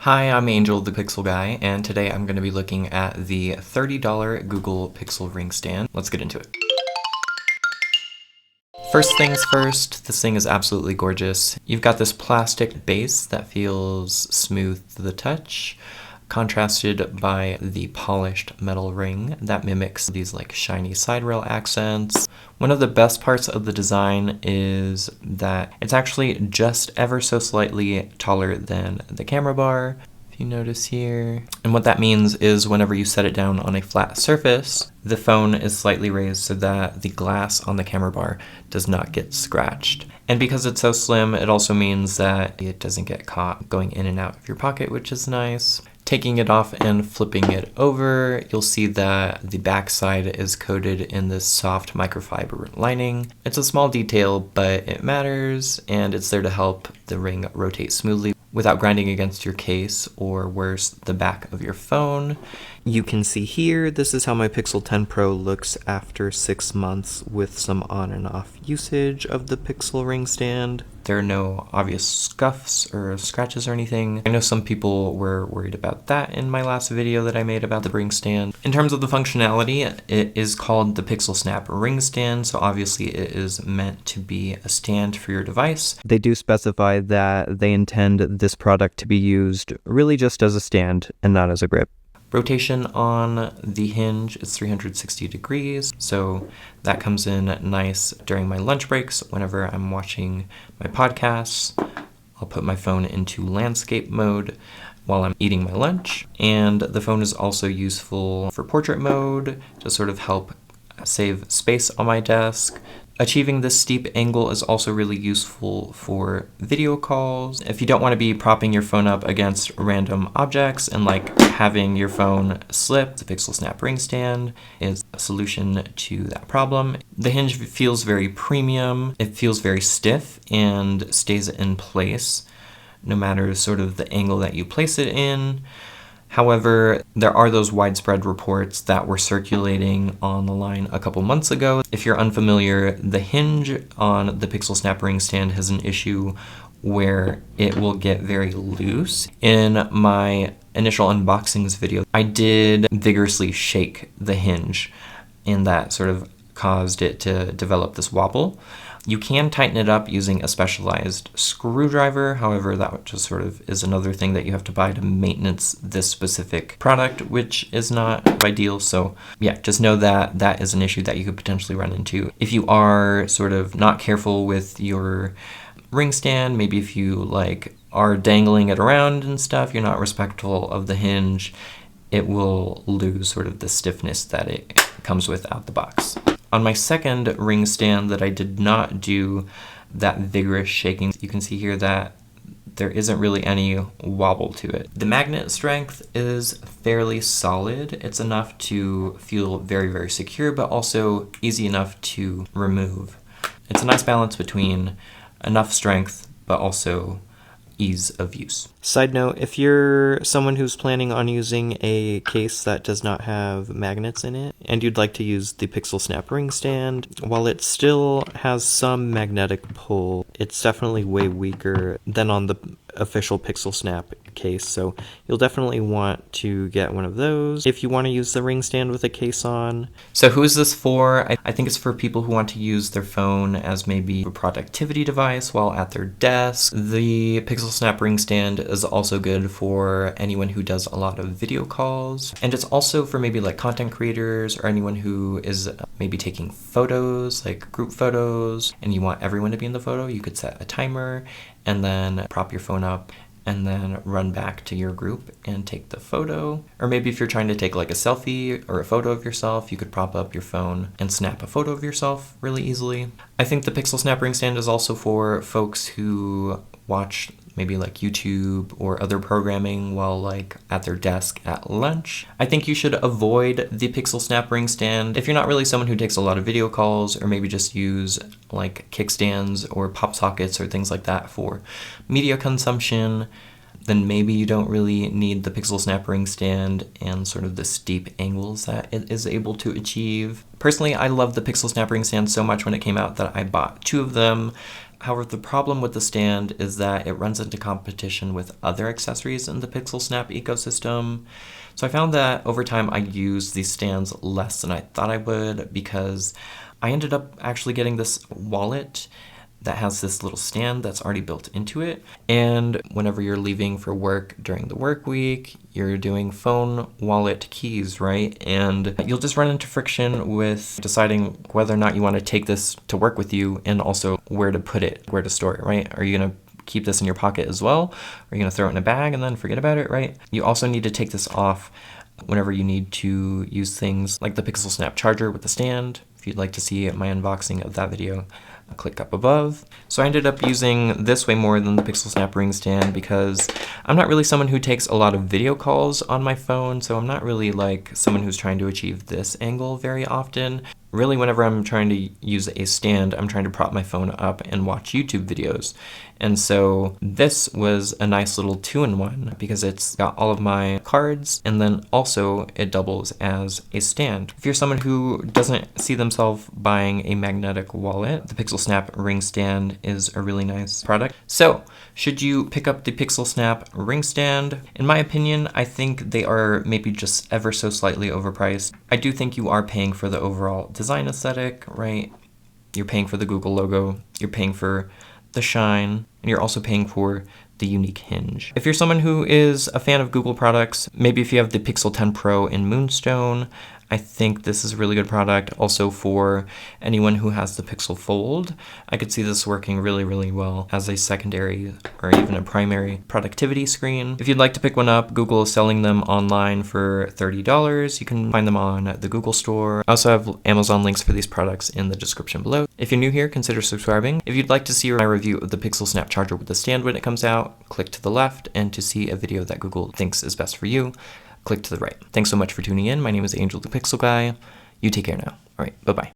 Hi, I'm Angel, the Pixel Guy, and today I'm going to be looking at the $30 Google Pixel Ring Stand. Let's get into it. First things first, this thing is absolutely gorgeous. You've got this plastic base that feels smooth to the touch, contrasted by the polished metal ring that mimics these like shiny side rail accents. One of the best parts of the design is that it's actually just ever so slightly taller than the camera bar, if you notice here. And what that means is whenever you set it down on a flat surface, the phone is slightly raised so that the glass on the camera bar does not get scratched. And because it's so slim, it also means that it doesn't get caught going in and out of your pocket, which is nice. Taking it off and flipping it over, you'll see that the back side is coated in this soft microfiber lining. It's a small detail, but it matters, and it's there to help the ring rotate smoothly without grinding against your case or worse, the back of your phone. You can see here, this is how my Pixel 10 Pro looks after 6 months with some on and off usage of the Pixel Ring Stand. There are no obvious scuffs or scratches or anything. I know some people were worried about that in my last video that I made about the Ring Stand. In terms of the functionality, it is called the Pixel Snap Ring Stand, so obviously it is meant to be a stand for your device. They do specify that they intend this product to be used really just as a stand and not as a grip. Rotation on the hinge is 360 degrees, so that comes in nice during my lunch breaks. Whenever I'm watching my podcasts, I'll put my phone into landscape mode while I'm eating my lunch. And the phone is also useful for portrait mode to sort of help save space on my desk. Achieving this steep angle is also really useful for video calls. If you don't want to be propping your phone up against random objects and like having your phone slip, the Pixel Snap Ring Stand is a solution to that problem. The hinge feels very premium. It feels very stiff and stays in place no matter sort of the angle that you place it in. However, there are those widespread reports that were circulating on the line a couple months ago. If you're unfamiliar, the hinge on the Pixel Snap Ring Stand has an issue where it will get very loose. In my initial unboxings video, I did vigorously shake the hinge, and that sort of caused it to develop this wobble. You can tighten it up using a specialized screwdriver. However, that just sort of is another thing that you have to buy to maintenance this specific product, which is not ideal. So yeah, just know that that is an issue that you could potentially run into. If you are sort of not careful with your ring stand, maybe if you like are dangling it around and stuff, you're not respectful of the hinge, it will lose sort of the stiffness that it comes with out the box. On my second ring stand that I did not do that vigorous shaking, you can see here that there isn't really any wobble to it. The magnet strength is fairly solid. It's enough to feel very, very secure, but also easy enough to remove. It's a nice balance between enough strength, but also ease of use. Side note, if you're someone who's planning on using a case that does not have magnets in it, and you'd like to use the Pixel Snap Ring Stand, while it still has some magnetic pull, it's definitely way weaker than on the official Pixel Snap case, so you'll definitely want to get one of those if you want to use the ring stand with a case on. So who is this for? I think it's for people who want to use their phone as maybe a productivity device while at their desk. The Pixel Snap Ring Stand is also good for anyone who does a lot of video calls, and it's also for maybe like content creators or anyone who is maybe taking photos, like group photos, and you want everyone to be in the photo. You could set a timer and then prop your phone up and then run back to your group and take the photo. Or maybe if you're trying to take like a selfie or a photo of yourself, you could prop up your phone and snap a photo of yourself really easily. I think the Pixel Snap Ring Stand is also for folks who watch maybe like YouTube or other programming while like at their desk at lunch. I think you should avoid the Pixel Snap Ring Stand if you're not really someone who takes a lot of video calls, or maybe just use like kickstands or pop sockets or things like that for media consumption. Then maybe you don't really need the Pixel Snap Ring Stand and sort of the steep angles that it is able to achieve. Personally, I love the Pixel Snap Ring Stand so much when it came out that I bought 2 of them. However, the problem with the stand is that it runs into competition with other accessories in the Pixel Snap ecosystem. So I found that over time I used these stands less than I thought I would, because I ended up actually getting this wallet that has this little stand that's already built into it. And whenever you're leaving for work during the work week, you're doing phone, wallet, keys, right? And you'll just run into friction with deciding whether or not you want to take this to work with you, and also where to put it, where to store it, right? Are you gonna keep this in your pocket as well? Are you gonna throw it in a bag and then forget about it, right? You also need to take this off whenever you need to use things like the Pixel Snap charger with the stand. If you'd like to see my unboxing of that video, click up above. So I ended up using this way more than the Pixel Snap ring stand, because I'm not really someone who takes a lot of video calls on my phone, so I'm not really like someone who's trying to achieve this angle very often. Really, whenever I'm trying to use a stand, I'm trying to prop my phone up and watch YouTube videos. And so this was a nice little 2-in-1, because it's got all of my cards, and then also it doubles as a stand. If you're someone who doesn't see themselves buying a magnetic wallet, the Pixel Snap ring stand is a really nice product. So, should you pick up the Pixel Snap ring stand? In my opinion, I think they are maybe just ever so slightly overpriced. I do think you are paying for the overall design aesthetic, right? You're paying for the Google logo, you're paying for the shine, and you're also paying for the unique hinge. If you're someone who is a fan of Google products, maybe if you have the Pixel 10 Pro in Moonstone, I think this is a really good product. Also, for anyone who has the Pixel Fold, I could see this working really, really well as a secondary or even a primary productivity screen. If you'd like to pick one up, Google is selling them online for $30. You can find them on the Google store. I also have Amazon links for these products in the description below. If you're new here, consider subscribing. If you'd like to see my review of the Pixel Snap charger with the stand when it comes out, click to the left, and to see a video that Google thinks is best for you, click to the right. Thanks so much for tuning in. My name is Angel the Pixel Guy. You take care now. All right, bye-bye.